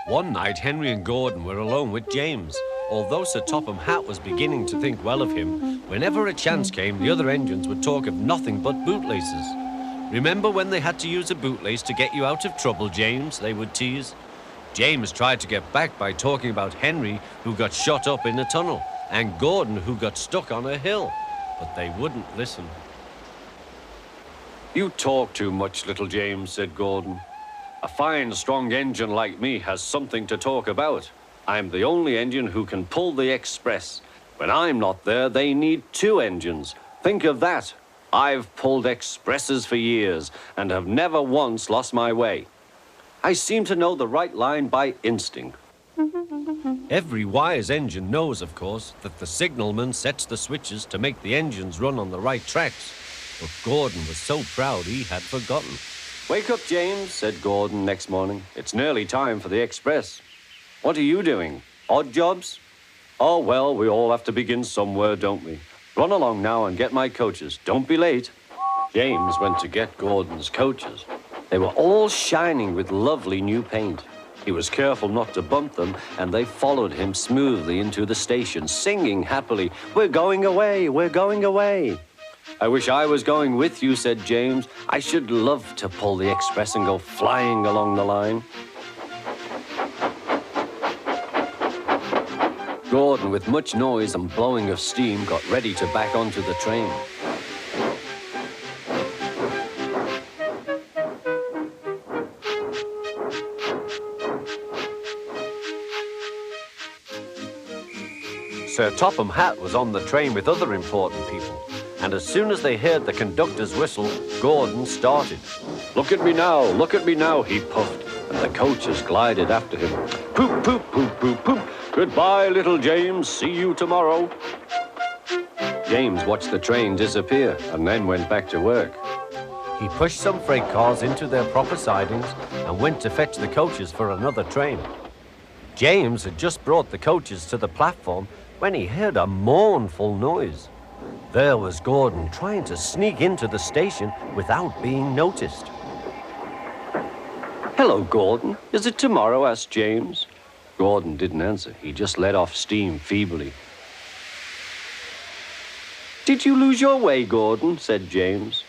One night, Henry and Gordon were alone with James. Although Sir Topham Hatt was beginning to think well of him, whenever a chance came, the other engines would talk of nothing but bootlaces. "Remember when they had to use a bootlace to get you out of trouble, James?" they would tease. James tried to get back by talking about Henry, who got shot up in a tunnel, and Gordon, who got stuck on a hill. But they wouldn't listen. "You talk too much, little James," said Gordon. "A fine, strong engine like me has something to talk about. I'm the only engine who can pull the express. When I'm not there, they need two engines. Think of that. I've pulled expresses for years and have never once lost my way. I seem to know the right line by instinct." Every wise engine knows, of course, that the signalman sets the switches to make the engines run on the right tracks. But Gordon was so proud he had forgotten. "Wake up, James," said Gordon next morning. "It's nearly time for the express." "What are you doing? Odd jobs?" "Oh, well, we all have to begin somewhere, don't we? Run along now and get my coaches. Don't be late." James went to get Gordon's coaches. They were all shining with lovely new paint. He was careful not to bump them, and they followed him smoothly into the station, singing happily, "We're going away, we're going away." "I wish I was going with you," said James. "I should love to pull the express and go flying along the line." Gordon, with much noise and blowing of steam, got ready to back onto the train. Sir Topham Hatt was on the train with other important people, and as soon as they heard the conductor's whistle, Gordon started. Look at me now, he puffed, and the coaches glided after him. "Poop, poop, poop, poop, poop. Goodbye, little James. See you tomorrow." James watched the train disappear and then went back to work. He pushed some freight cars into their proper sidings and went to fetch the coaches for another train. James had just brought the coaches to the platform when he heard a mournful noise. There was Gordon trying to sneak into the station without being noticed. "Hello, Gordon. Is it tomorrow?" asked James. Gordon didn't answer. He just let off steam feebly. "Did you lose your way, Gordon?" said James.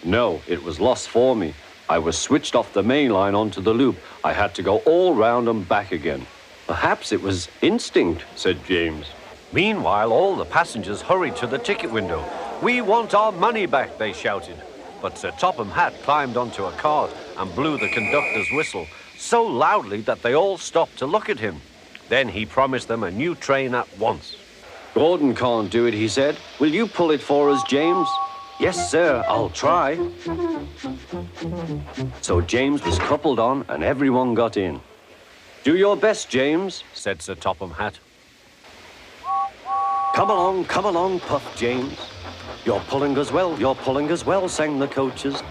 "No, it was lost for me. I was switched off the main line onto the loop. I had to go all round and back again." "Perhaps it was instinct," said James. Meanwhile, all the passengers hurried to the ticket window. "We want our money back," they shouted. But Sir Topham Hatt climbed onto a cart and blew the conductor's whistle so loudly that they all stopped to look at him. Then he promised them a new train at once. "Gordon can't do it," he said. "Will you pull it for us, James?" "Yes, sir, I'll try." So James was coupled on and everyone got in. "Do your best, James," said Sir Topham Hatt. Come along, puffed James. You're pulling as well, sang the coaches.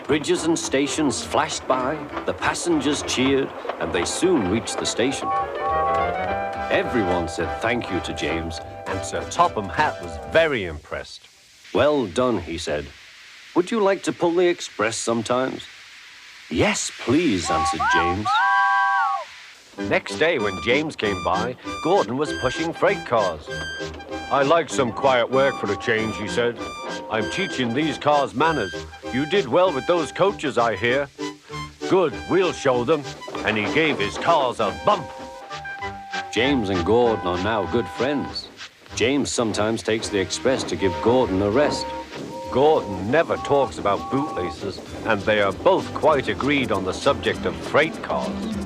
Bridges and stations flashed by, the passengers cheered, and they soon reached the station. Everyone said thank you to James, and Sir Topham Hatt was very impressed. "Well done," he said. "Would you like to pull the express sometimes?" "Yes, please," answered James. Next day, when James came by, Gordon was pushing freight cars. "I like some quiet work for a change," he said. "I'm teaching these cars manners. You did well with those coaches, I hear." "Good, we'll show them." And he gave his cars a bump. James and Gordon are now good friends. James sometimes takes the express to give Gordon a rest. Gordon never talks about bootlaces, and they are both quite agreed on the subject of freight cars.